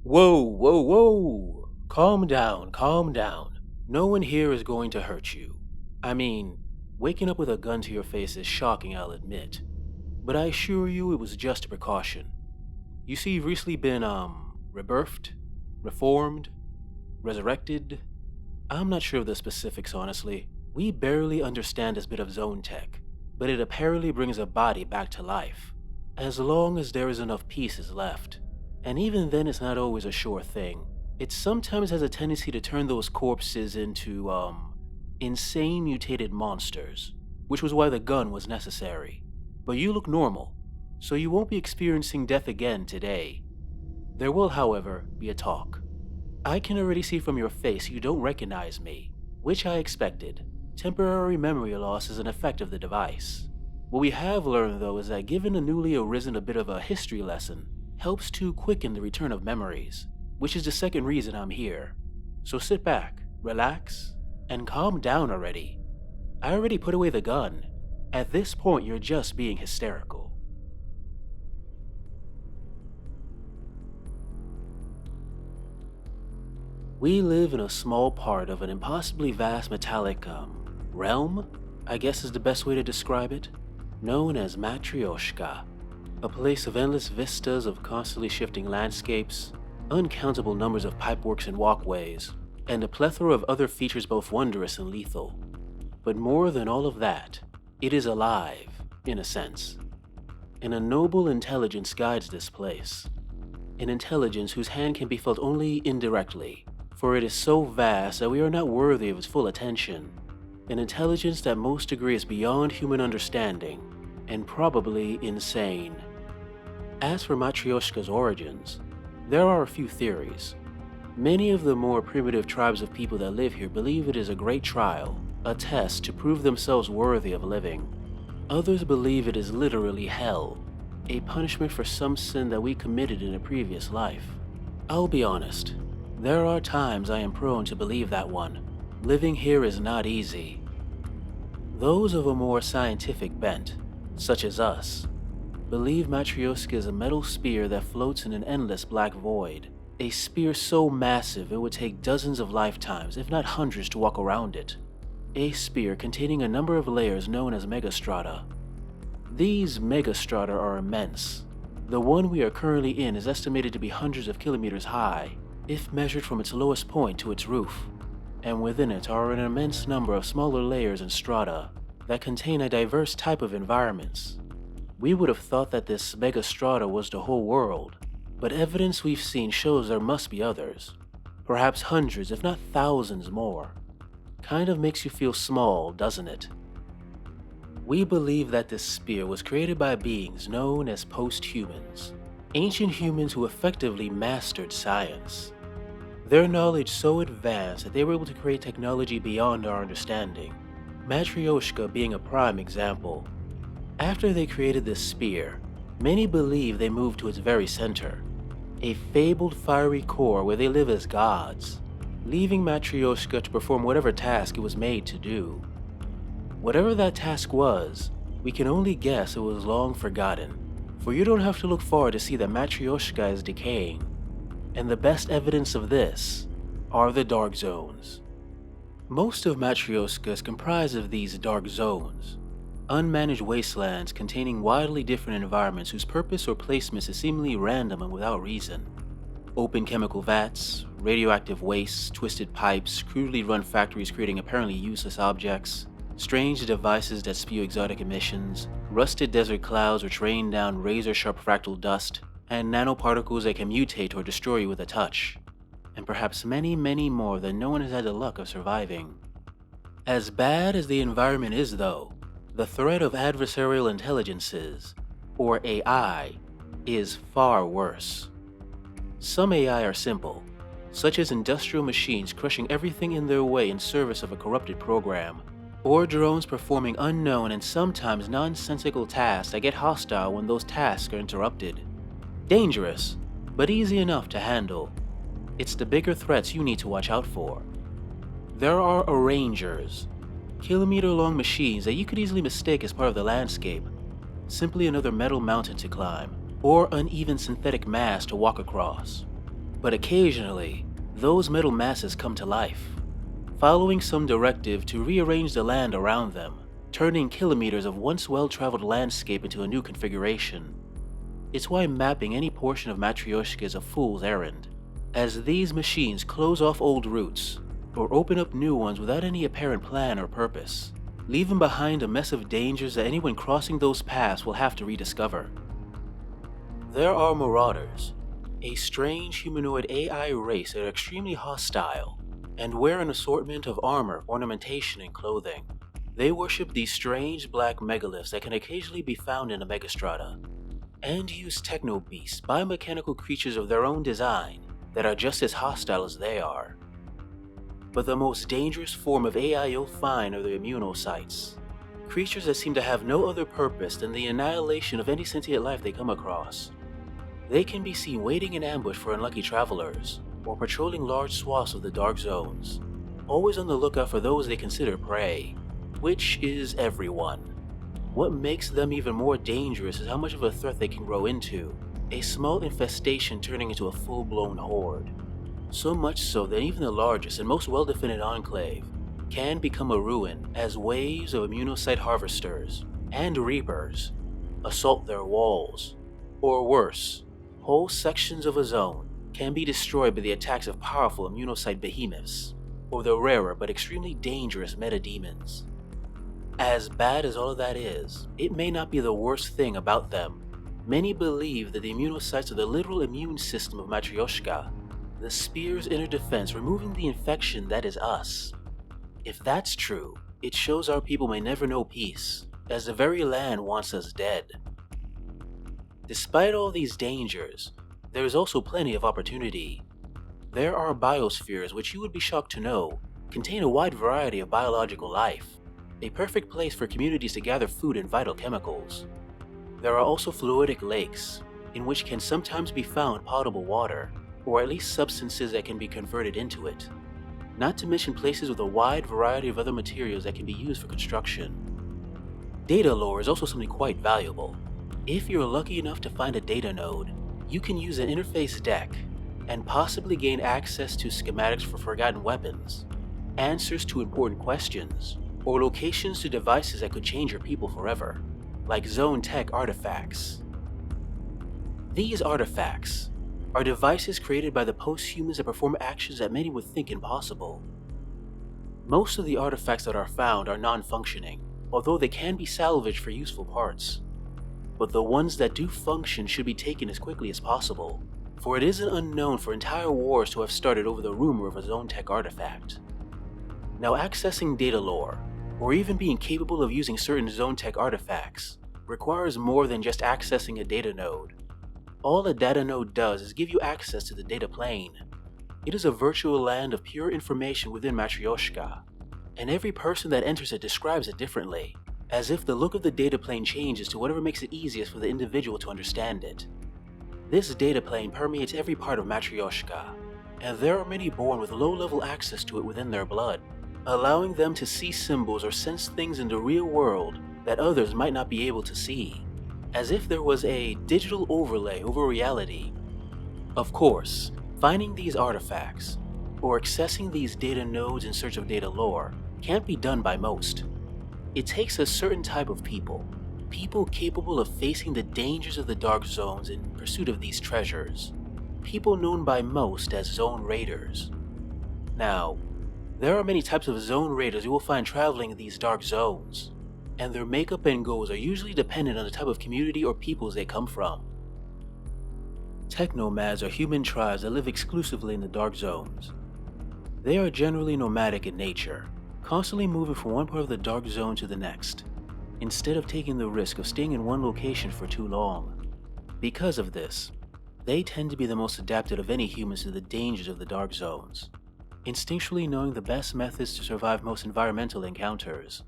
Whoa, whoa, whoa! Calm down, calm down. No one here is going to hurt you. I mean, waking up with a gun to your face is shocking, I'll admit. But I assure you it was just a precaution. You see, you've recently been, rebirthed? Reformed? Resurrected? I'm not sure of the specifics, honestly. We barely understand this bit of zone tech, but it apparently brings a body back to life, as long as there is enough pieces left. And even then, it's not always a sure thing. It sometimes has a tendency to turn those corpses into, insane mutated monsters, which was why the gun was necessary. But you look normal, so you won't be experiencing death again today. There will, however, be a talk. I can already see from your face you don't recognize me, which I expected. Temporary memory loss is an effect of the device. What we have learned, though, is that giving a newly arisen a bit of a history lesson helps to quicken the return of memories, which is the second reason I'm here. So sit back, relax, and calm down already. I already put away the gun. At this point, you're just being hysterical. We live in a small part of an impossibly vast metallic, realm, I guess is the best way to describe it, known as Matryoshka. A place of endless vistas of constantly shifting landscapes, uncountable numbers of pipeworks and walkways, and a plethora of other features both wondrous and lethal. But more than all of that, it is alive, in a sense. And a noble intelligence guides this place. An intelligence whose hand can be felt only indirectly, for it is so vast that we are not worthy of its full attention. An intelligence that most agree is beyond human understanding, and probably insane. As for Matryoshka's origins, there are a few theories. Many of the more primitive tribes of people that live here believe it is a great trial, a test to prove themselves worthy of living. Others believe it is literally hell, a punishment for some sin that we committed in a previous life. I'll be honest, there are times I am prone to believe that one. Living here is not easy. Those of a more scientific bent, such as us, believe Matryoshka is a metal spear that floats in an endless black void. A spear so massive it would take dozens of lifetimes, if not hundreds, to walk around it. A spear containing a number of layers known as megastrata. These megastrata are immense. The one we are currently in is estimated to be hundreds of kilometers high, if measured from its lowest point to its roof. And within it are an immense number of smaller layers and strata that contain a diverse type of environments. We would have thought that this megastrata was the whole world, but evidence we've seen shows there must be others. Perhaps hundreds, if not thousands more. Kind of makes you feel small, doesn't it? We believe that this spear was created by beings known as post-humans, ancient humans who effectively mastered science. Their knowledge so advanced that they were able to create technology beyond our understanding, Matryoshka being a prime example. After they created this spear, many believe they moved to its very center, a fabled fiery core where they live as gods, leaving Matryoshka to perform whatever task it was made to do. Whatever that task was, we can only guess it was long forgotten, for you don't have to look far to see that Matryoshka is decaying, and the best evidence of this are the dark zones. Most of Matryoshka is comprised of these dark zones, unmanaged wastelands containing wildly different environments whose purpose or placement is seemingly random and without reason. Open chemical vats, radioactive wastes, twisted pipes, crudely run factories creating apparently useless objects, strange devices that spew exotic emissions, rusted desert clouds which rain down razor-sharp fractal dust, and nanoparticles that can mutate or destroy you with a touch. And perhaps many, many more that no one has had the luck of surviving. As bad as the environment is, though, the threat of adversarial intelligences, or AI, is far worse. Some AI are simple, such as industrial machines crushing everything in their way in service of a corrupted program, or drones performing unknown and sometimes nonsensical tasks that get hostile when those tasks are interrupted. Dangerous, but easy enough to handle. It's the bigger threats you need to watch out for. There are arrangers, kilometer-long machines that you could easily mistake as part of the landscape, simply another metal mountain to climb, or uneven synthetic mass to walk across. But occasionally, those metal masses come to life, following some directive to rearrange the land around them, turning kilometers of once well-traveled landscape into a new configuration. It's why mapping any portion of Matryoshka is a fool's errand, as these machines close off old routes or open up new ones without any apparent plan or purpose, leaving behind a mess of dangers that anyone crossing those paths will have to rediscover. There are Marauders, a strange humanoid AI race that are extremely hostile and wear an assortment of armor, ornamentation, and clothing. They worship these strange black megaliths that can occasionally be found in the megastrata, and use techno-beasts, biomechanical creatures of their own design that are just as hostile as they are. But the most dangerous form of AI you'll find are the immunocytes, creatures that seem to have no other purpose than the annihilation of any sentient life they come across. They can be seen waiting in ambush for unlucky travelers, or patrolling large swaths of the dark zones, always on the lookout for those they consider prey, which is everyone. What makes them even more dangerous is how much of a threat they can grow into, a small infestation turning into a full-blown horde. So much so that even the largest and most well-defended enclave can become a ruin as waves of immunocyte harvesters and reapers assault their walls, or worse, whole sections of a zone can be destroyed by the attacks of powerful immunocyte behemoths, or the rarer but extremely dangerous metademons. As bad as all of that is, it may not be the worst thing about them. Many believe that the immunocytes are the literal immune system of Matryoshka, the spear's inner defense removing the infection that is us. If that's true, it shows our people may never know peace, as the very land wants us dead. Despite all these dangers, there is also plenty of opportunity. There are biospheres which you would be shocked to know contain a wide variety of biological life, a perfect place for communities to gather food and vital chemicals. There are also fluidic lakes, in which can sometimes be found potable water, or at least substances that can be converted into it. Not to mention places with a wide variety of other materials that can be used for construction. Data lore is also something quite valuable. If you're lucky enough to find a data node, you can use an interface deck and possibly gain access to schematics for forgotten weapons, answers to important questions, or locations to devices that could change your people forever, like zone tech artifacts. These artifacts are devices created by the posthumans that perform actions that many would think impossible. Most of the artifacts that are found are non-functioning, although they can be salvaged for useful parts. But the ones that do function should be taken as quickly as possible, for it isn't unknown for entire wars to have started over the rumor of a zone tech artifact. Now, accessing data lore, or even being capable of using certain zone tech artifacts, requires more than just accessing a data node. All a data node does is give you access to the data plane. It is a virtual land of pure information within Matryoshka, and every person that enters it describes it differently, as if the look of the data plane changes to whatever makes it easiest for the individual to understand it. This data plane permeates every part of Matryoshka, and there are many born with low-level access to it within their blood, allowing them to see symbols or sense things in the real world that others might not be able to see, as if there was a digital overlay over reality. Of course, finding these artifacts, or accessing these data nodes in search of data lore, can't be done by most. It takes a certain type of people capable of facing the dangers of the dark zones in pursuit of these treasures, people known by most as zoneraiders. Now, there are many types of zoneraiders you will find traveling in these dark zones, and their makeup and goals are usually dependent on the type of community or peoples they come from. Technomads are human tribes that live exclusively in the dark zones. They are generally nomadic in nature, constantly moving from one part of the dark zone to the next, instead of taking the risk of staying in one location for too long. Because of this, they tend to be the most adapted of any humans to the dangers of the dark zones, instinctually knowing the best methods to survive most environmental encounters.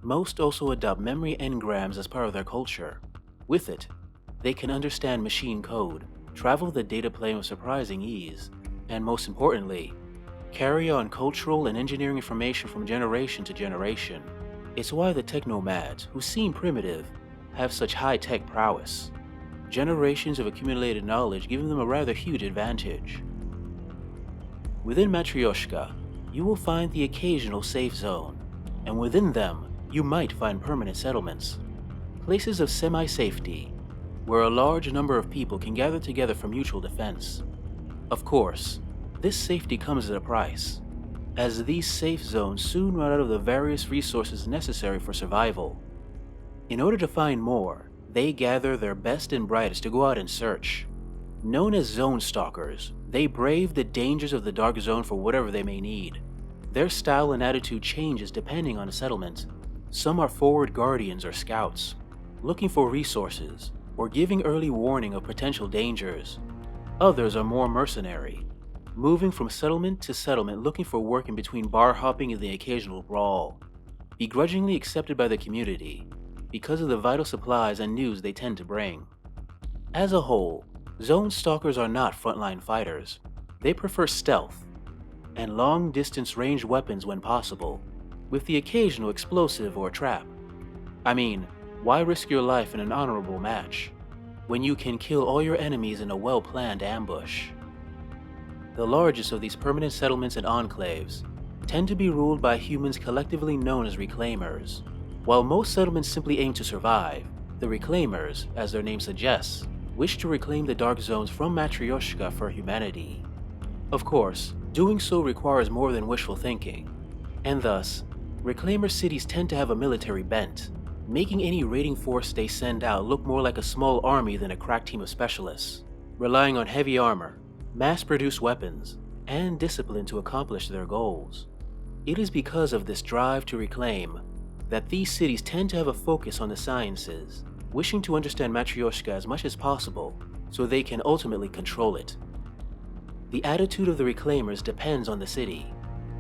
Most also adopt memory engrams as part of their culture. With it, they can understand machine code, travel the data plane with surprising ease, and most importantly, carry on cultural and engineering information from generation to generation. It's why the technomads, who seem primitive, have such high-tech prowess. Generations of accumulated knowledge giving them a rather huge advantage. Within Matryoshka, you will find the occasional safe zone, and within them, you might find permanent settlements, places of semi-safety, where a large number of people can gather together for mutual defense. Of course, this safety comes at a price, as these safe zones soon run out of the various resources necessary for survival. In order to find more, they gather their best and brightest to go out and search. Known as zone stalkers, they brave the dangers of the dark zone for whatever they may need. Their style and attitude changes depending on the settlement. Some are forward guardians or scouts, looking for resources or giving early warning of potential dangers. Others are more mercenary, moving from settlement to settlement looking for work in between bar hopping and the occasional brawl, begrudgingly accepted by the community because of the vital supplies and news they tend to bring. As a whole, zone stalkers are not frontline fighters. They prefer stealth and long-distance ranged weapons when possible, with the occasional explosive or trap. I mean, why risk your life in an honorable match when you can kill all your enemies in a well-planned ambush? The largest of these permanent settlements and enclaves tend to be ruled by humans collectively known as reclaimers. While most settlements simply aim to survive, the reclaimers, as their name suggests, wish to reclaim the dark zones from Matryoshka for humanity. Of course, doing so requires more than wishful thinking, and thus, reclaimer cities tend to have a military bent, making any raiding force they send out look more like a small army than a crack team of specialists, relying on heavy armor, mass-produced weapons, and discipline to accomplish their goals. It is because of this drive to reclaim that these cities tend to have a focus on the sciences, wishing to understand Matryoshka as much as possible so they can ultimately control it. The attitude of the reclaimers depends on the city.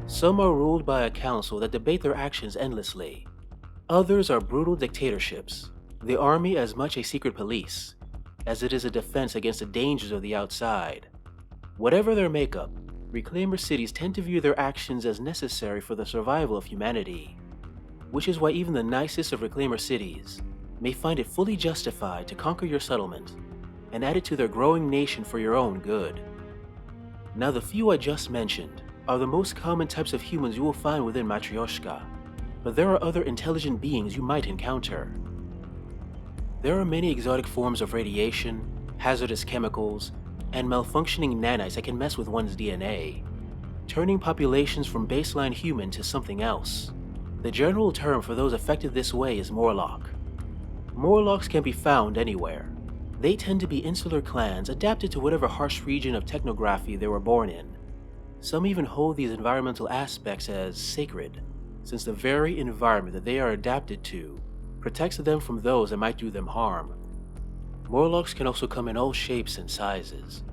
Some are ruled by a council that debate their actions endlessly. Others are brutal dictatorships, the army as much a secret police as it is a defense against the dangers of the outside. Whatever their makeup, reclaimer cities tend to view their actions as necessary for the survival of humanity, which is why even the nicest of reclaimer cities may find it fully justified to conquer your settlement and add it to their growing nation for your own good. Now, the few I just mentioned are the most common types of humans you will find within Matryoshka, but there are other intelligent beings you might encounter. There are many exotic forms of radiation, hazardous chemicals, and malfunctioning nanites that can mess with one's DNA, turning populations from baseline human to something else. The general term for those affected this way is Morlock. Morlocks can be found anywhere. They tend to be insular clans adapted to whatever harsh region of technography they were born in. Some even hold these environmental aspects as sacred, since the very environment that they are adapted to protects them from those that might do them harm. Morlocks can also come in all shapes and sizes,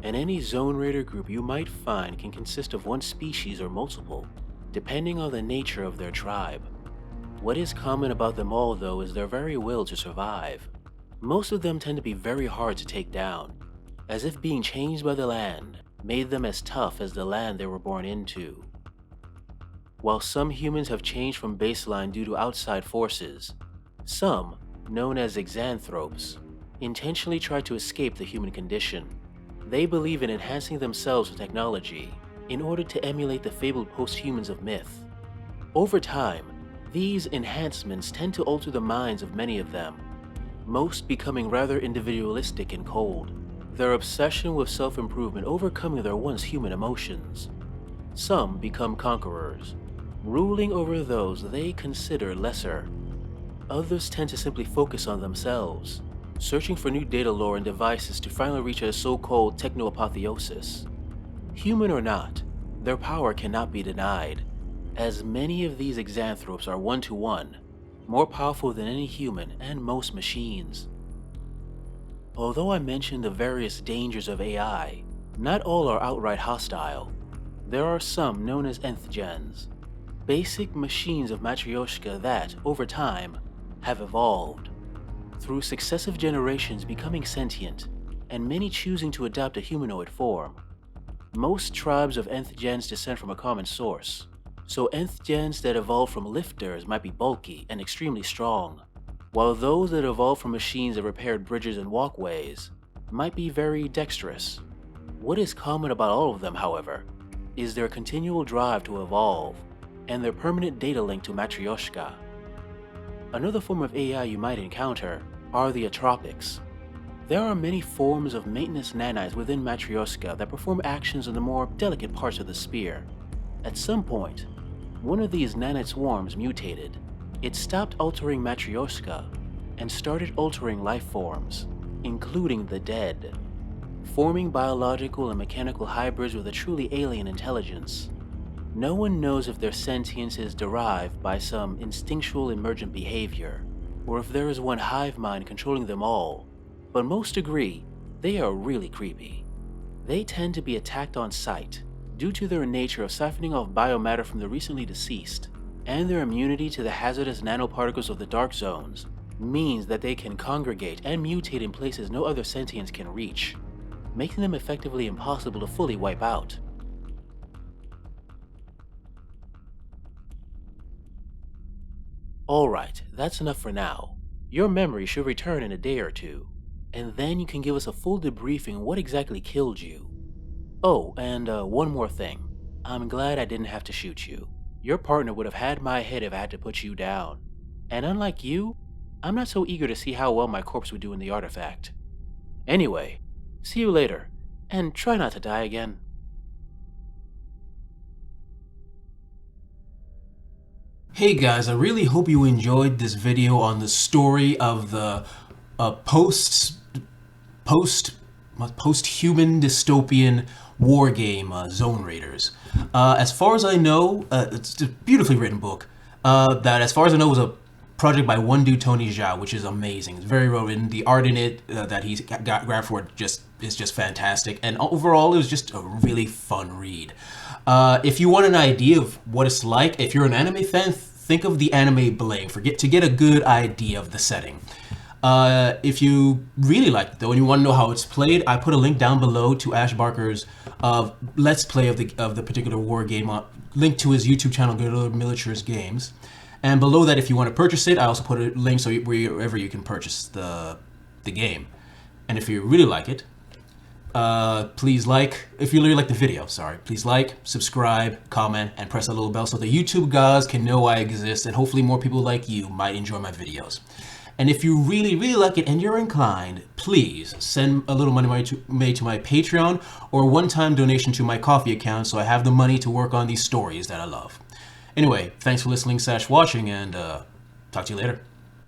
and any zone raider group you might find can consist of one species or multiple, depending on the nature of their tribe. What is common about them all, though, is their very will to survive. Most of them tend to be very hard to take down, as if being changed by the land made them as tough as the land they were born into. While some humans have changed from baseline due to outside forces, some, known as exanthropes, intentionally try to escape the human condition. They believe in enhancing themselves with technology in order to emulate the fabled post-humans of myth. Over time, these enhancements tend to alter the minds of many of them, most becoming rather individualistic and cold, their obsession with self-improvement overcoming their once human emotions. Some become conquerors, ruling over those they consider lesser. Others tend to simply focus on themselves, searching for new data lore and devices to finally reach a so-called techno-apotheosis. Human or not, their power cannot be denied, as many of these exanthropes are one-to-one, more powerful than any human and most machines. Although I mentioned the various dangers of AI, not all are outright hostile. There are some known as nth gens, basic machines of Matryoshka that, over time, have evolved, through successive generations becoming sentient, and many choosing to adopt a humanoid form. Most tribes of nth gens descend from a common source, so nth gens that evolve from lifters might be bulky and extremely strong, while those that evolve from machines that repaired bridges and walkways might be very dexterous. What is common about all of them, however, is their continual drive to evolve and their permanent data link to Matryoshka. Another form of AI you might encounter are the Atropics. There are many forms of maintenance nanites within Matryoshka that perform actions in the more delicate parts of the sphere. At some point, one of these nanite swarms mutated. It stopped altering Matryoshka and started altering life forms, including the dead, forming biological and mechanical hybrids with a truly alien intelligence. No one knows if their sentience is derived by some instinctual emergent behavior, or if there is one hive mind controlling them all, but most agree they are really creepy. They tend to be attacked on sight due to their nature of siphoning off biomatter from the recently deceased, and their immunity to the hazardous nanoparticles of the dark zones means that they can congregate and mutate in places no other sentience can reach, making them effectively impossible to fully wipe out. Alright, that's enough for now. Your memory should return in a day or two, and then you can give us a full debriefing on what exactly killed you. Oh, and one more thing. I'm glad I didn't have to shoot you. Your partner would have had my head if I had to put you down. And unlike you, I'm not so eager to see how well my corpse would do in the artifact. Anyway, see you later, and try not to die again. Hey guys, I really hope you enjoyed this video on the story of the post-human dystopian wargame Zoneraiders. As far as I know, it's a beautifully written book that, as far as I know, was a project by one dude, Tony Zhao, which is amazing. It's very well written. The art in it that he's got grabbed for it is just fantastic, and overall it was just a really fun read. If you want an idea of what it's like, if you're an anime fan, think of the anime Blame to get a good idea of the setting. If you really like it though, and you want to know how it's played, I put a link down below to Ash Barker's Let's Play of the particular war game, link to his YouTube channel, Guerrilla Militaries Games. And below that, if you want to purchase it, I also put a link so wherever you can purchase the game. And if you really like it, please if you really like the video, please like, subscribe, comment, and press that little bell so the YouTube guys can know I exist, and hopefully more people like you might enjoy my videos. And if you really, really like it and you're inclined, please send a little money to my Patreon or a one-time donation to my Ko-fi account so I have the money to work on these stories that I love. Anyway, thanks for listening / watching, and talk to you later.